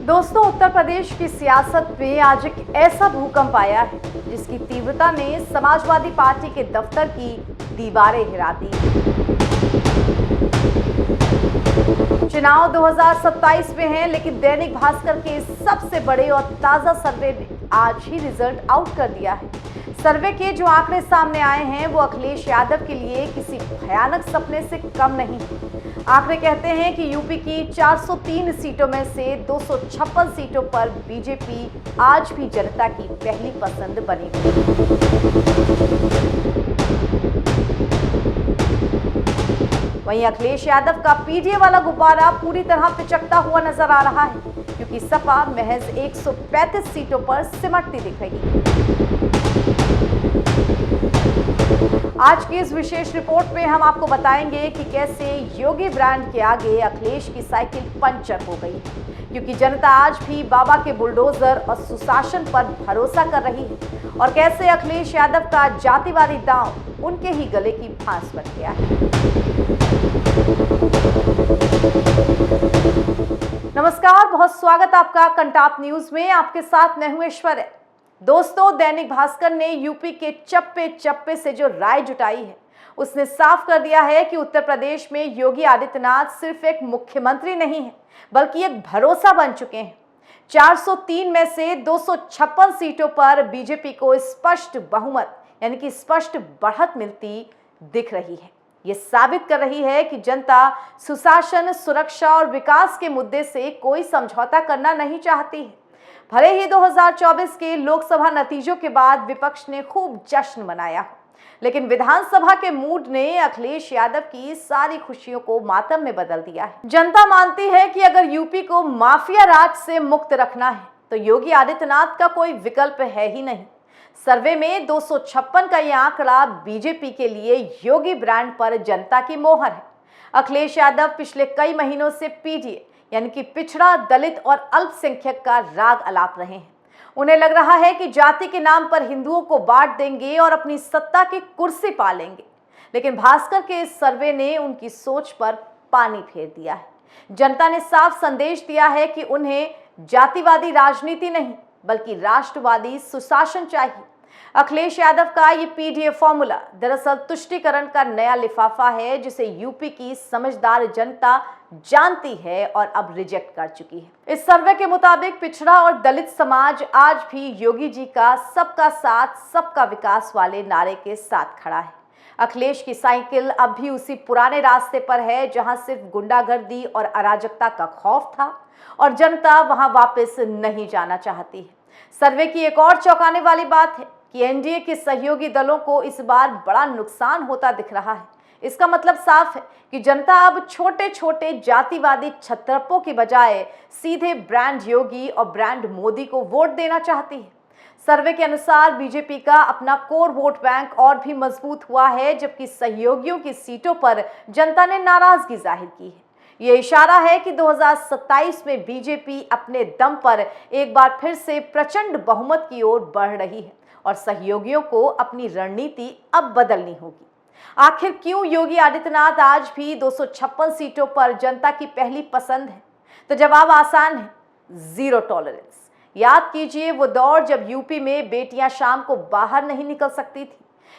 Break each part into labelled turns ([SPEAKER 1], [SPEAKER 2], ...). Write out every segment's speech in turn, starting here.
[SPEAKER 1] दोस्तों, उत्तर प्रदेश की सियासत में आज एक ऐसा भूकंप आया है जिसकी तीव्रता ने समाजवादी पार्टी के दफ्तर की दीवारें हिला दी। चुनाव 2027 में है, लेकिन दैनिक भास्कर के सबसे बड़े और ताजा सर्वे ने आज ही रिजल्ट आउट कर दिया है। सर्वे के जो आंकड़े सामने आए हैं वो अखिलेश यादव के लिए किसी भयानक सपने से कम नहीं है। आंकड़े कहते हैं कि यूपी की 403 सीटों में से 256 सीटों पर बीजेपी आज भी जनता की पहली पसंद बनी हुई है। वहीं अखिलेश यादव का पीडीए वाला गुब्बारा पूरी तरह पिचकता हुआ नजर आ रहा है, क्योंकि सपा महज 135 सीटों पर सिमटती दिख रही है। आज की इस विशेष रिपोर्ट में हम आपको बताएंगे कि कैसे योगी ब्रांड के आगे अखिलेश की साइकिल पंचर हो गई, क्योंकि जनता आज भी बाबा के बुलडोजर और सुशासन पर भरोसा कर रही है, और कैसे अखिलेश यादव का जातिवादी दांव उनके ही गले की फांस बन गया है। नमस्कार, बहुत स्वागत आपका कंटाप न्यूज में। आपके साथ मैं हूं ऐश्वर्या। दोस्तों, दैनिक भास्कर ने यूपी के चप्पे चप्पे से जो राय जुटाई है उसने साफ कर दिया है कि उत्तर प्रदेश में योगी आदित्यनाथ सिर्फ एक मुख्यमंत्री नहीं है, बल्कि एक भरोसा बन चुके हैं। 403 में से 256 सीटों पर बीजेपी को स्पष्ट बहुमत यानी कि स्पष्ट बढ़त मिलती दिख रही है। ये साबित कर रही है कि जनता सुशासन, सुरक्षा और विकास के मुद्दे से कोई समझौता करना नहीं चाहती है। भले ही 2024 के लोकसभा नतीजों के बाद विपक्ष ने खूब जश्न मनाया, लेकिन विधानसभा के मूड ने अखिलेश यादव की सारी खुशियों को मातम में बदल दिया है। जनता मानती है कि अगर यूपी को माफिया राज से मुक्त रखना है तो योगी आदित्यनाथ का कोई विकल्प है ही नहीं। सर्वे में 256 का यह आंकड़ा बीजेपी के लिए योगी ब्रांड पर जनता की मोहर है। अखिलेश यादव पिछले कई महीनों से पीडीए यानी कि पिछड़ा, दलित और अल्पसंख्यक का राग अलाप रहे हैं। उन्हें लग रहा है कि जाति के नाम पर हिंदुओं को बांट देंगे और अपनी सत्ता की कुर्सी पा लेंगे, लेकिन भास्कर के इस सर्वे ने उनकी सोच पर पानी फेर दिया है। जनता ने साफ संदेश दिया है कि उन्हें जातिवादी राजनीति नहीं, बल्कि राष्ट्रवादी सुशासन चाहिए। अखिलेश यादव का ये पीडीए फॉर्मूला दरअसल तुष्टीकरण का नया लिफाफा है, जिसे यूपी की समझदार जनता जानती है और अब रिजेक्ट कर चुकी है। इस सर्वे के मुताबिक पिछड़ा और दलित समाज आज भी योगी जी का सबका साथ सबका विकास वाले नारे के साथ खड़ा है। अखिलेश की साइकिल अब भी उसी पुराने रास्ते पर है, जहां सिर्फ गुंडागर्दी और अराजकता का खौफ था, और जनता वहां वापस नहीं जाना चाहती है। सर्वे की एक और चौंकाने वाली बात है कि एनडीए के सहयोगी दलों को इस बार बड़ा नुकसान होता दिख रहा है। इसका मतलब साफ है कि जनता अब छोटे छोटे जातिवादी छत्रपों की बजाय सीधे ब्रांड योगी और ब्रांड मोदी को वोट देना चाहती है। सर्वे के अनुसार बीजेपी का अपना कोर वोट बैंक और भी मजबूत हुआ है, जबकि सहयोगियों की सीटों पर जनता ने नाराजगी जाहिर की है। ये इशारा है कि 2027 में बीजेपी अपने दम पर एक बार फिर से प्रचंड बहुमत की ओर बढ़ रही है, और सहयोगियों को अपनी रणनीति अब बदलनी होगी। आखिर क्यों योगी आदित्यनाथ आज भी 256 सीटों पर जनता की पहली पसंद है? तो जवाब आसान है, जीरो टॉलरेंस। याद कीजिए वो दौर जब यूपी में बेटियां शाम को बाहर नहीं निकल सकती थी,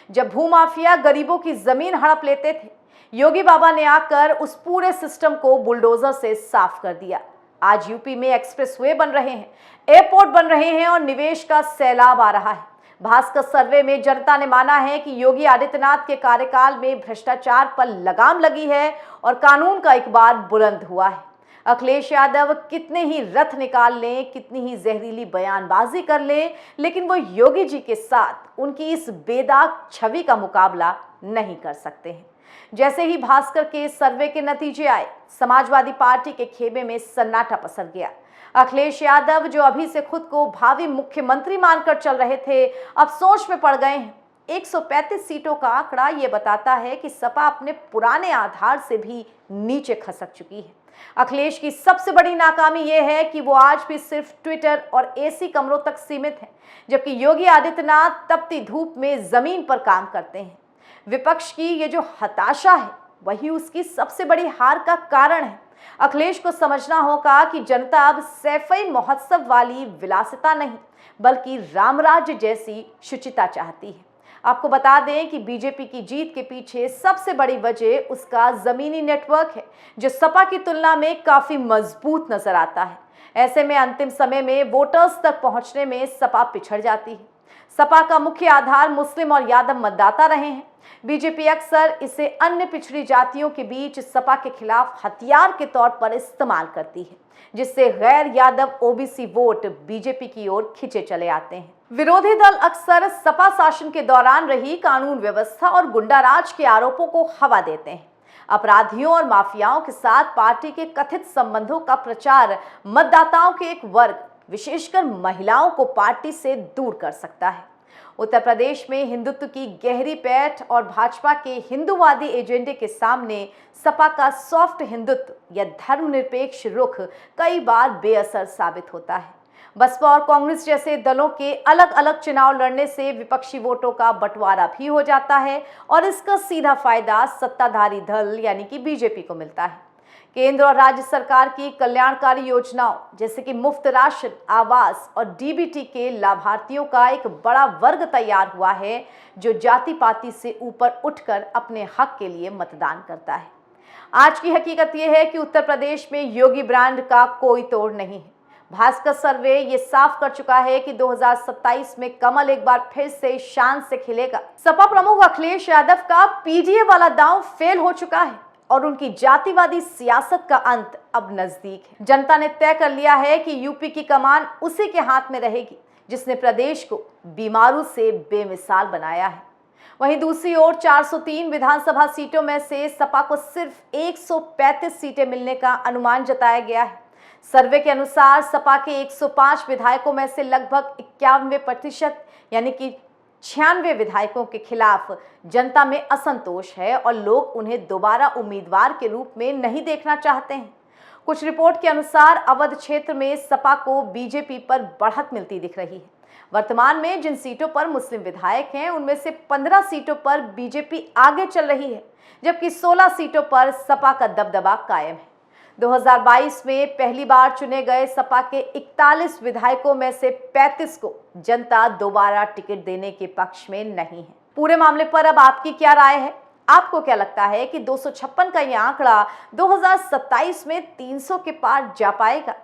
[SPEAKER 1] जब भूमाफिया गरीबों की जमीन हड़प लेते थे। योगी बाबा ने आकर उस पूरे सिस्टम को बुलडोजर से साफ कर दिया। आज यूपी में एक्सप्रेसवे बन रहे हैं, एयरपोर्ट बन रहे हैं और निवेश का सैलाब आ रहा है। भास्कर सर्वे में जनता ने माना है कि योगी आदित्यनाथ के कार्यकाल में भ्रष्टाचार पर लगाम लगी है और कानून का इकबाल बुलंद हुआ है। अखिलेश यादव कितने ही रथ निकाल लें, कितनी ही जहरीली बयानबाजी कर लें, लेकिन वो योगी जी के साथ उनकी इस बेदाग छवि का मुकाबला नहीं कर सकते हैं। जैसे ही भास्कर के सर्वे के नतीजे आए, समाजवादी पार्टी के खेमे में सन्नाटा पसर गया। अखिलेश यादव, जो अभी से खुद को भावी मुख्यमंत्री मानकर चल रहे थे, अब सोच में पड़ गए हैं। 135 सीटों का आंकड़ा ये बताता है कि सपा अपने पुराने आधार से भी नीचे खसक चुकी है। अखिलेश की सबसे बड़ी नाकामी यह है कि वो आज भी सिर्फ ट्विटर और एसी कमरों तक सीमित है, जबकि योगी आदित्यनाथ तपती धूप में जमीन पर काम करते हैं। विपक्ष की ये जो हताशा है वही उसकी सबसे बड़ी हार का कारण है। अखिलेश को समझना होगा कि जनता अब सैफई महोत्सव वाली विलासिता नहीं बल्कि रामराज्य जैसी शुचिता चाहती है। आपको बता दें कि बीजेपी की जीत के पीछे सबसे बड़ी वजह उसका जमीनी नेटवर्क है, जो सपा की तुलना में काफी मजबूत नजर आता है। ऐसे में अंतिम समय में वोटर्स तक पहुंचने में सपा पिछड़ जाती है। सपा का मुख्य आधार मुस्लिम और यादव मतदाता रहे हैं। बीजेपी अक्सर इसे अन्य पिछड़ी जातियों के बीच सपा के खिलाफ हथियार के तौर पर इस्तेमाल करती है, जिससे गैर यादव ओबीसी वोट बीजेपी की ओर खिंचे चले आते हैं। विरोधी दल अक्सर सपा शासन के दौरान रही कानून व्यवस्था और गुंडाराज के आरोपों को हवा देते हैं। अपराधियों और माफियाओं के साथ पार्टी के कथित संबंधों का प्रचार मतदाताओं के एक वर्ग, विशेषकर महिलाओं को पार्टी से दूर कर सकता है। उत्तर प्रदेश में हिंदुत्व की गहरी पैठ और भाजपा के हिंदूवादी एजेंडे के सामने सपा का सॉफ्ट हिंदुत्व या धर्मनिरपेक्ष रुख कई बार बेअसर साबित होता है। बसपा और कांग्रेस जैसे दलों के अलग अलग चुनाव लड़ने से विपक्षी वोटों का बंटवारा भी हो जाता है और इसका सीधा फायदा सत्ताधारी दल यानी कि बीजेपी को मिलता है। केंद्र और राज्य सरकार की कल्याणकारी योजनाओं जैसे कि मुफ्त राशन, आवास और डीबीटी के लाभार्थियों का एक बड़ा वर्ग तैयार हुआ है, जो जाति पाति से ऊपर उठकर अपने हक के लिए मतदान करता है। आज की हकीकत यह है कि उत्तर प्रदेश में योगी ब्रांड का कोई तोड़ नहीं है। भास्कर सर्वे ये साफ कर चुका है कि 2027 में कमल एक बार फिर से शान से खिलेगा। सपा प्रमुख अखिलेश यादव का पीडीए वाला दांव फेल हो चुका है और उनकी जातिवादी सियासत का अंत अब नजदीक है। जनता ने तय कर लिया है कि यूपी की कमान उसी के हाथ में रहेगी जिसने प्रदेश को बीमारू से बेमिसाल बनाया है। वहीं दूसरी ओर 403 विधानसभा सीटों में से सपा को सिर्फ 135 सीटें मिलने का अनुमान जताया गया है। सर्वे के अनुसार सपा के 105 विधायकों में से लगभग 91% यानी कि 96 विधायकों के खिलाफ जनता में असंतोष है और लोग उन्हें दोबारा उम्मीदवार के रूप में नहीं देखना चाहते हैं। कुछ रिपोर्ट के अनुसार अवध क्षेत्र में सपा को बीजेपी पर बढ़त मिलती दिख रही है। वर्तमान में जिन सीटों पर मुस्लिम विधायक हैं, उनमें से 15 सीटों पर बीजेपी आगे चल रही है, जबकि 16 सीटों पर सपा का दबदबा कायम है। 2022 में पहली बार चुने गए सपा के 41 विधायकों में से 35 को जनता दोबारा टिकट देने के पक्ष में नहीं है। पूरे मामले पर अब आपकी क्या राय है? आपको क्या लगता है कि 256 का यह आंकड़ा 2027 में 300 के पार जा पाएगा?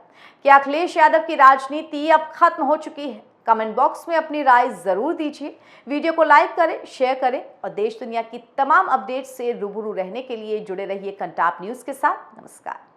[SPEAKER 1] क्या अखिलेश यादव की राजनीति अब खत्म हो चुकी है? कमेंट बॉक्स में अपनी राय जरूर दीजिए। वीडियो को लाइक करें, शेयर करें और देश दुनिया की तमाम अपडेट से रूबरू रहने के लिए जुड़े रहिए कंटाप न्यूज के साथ। नमस्कार।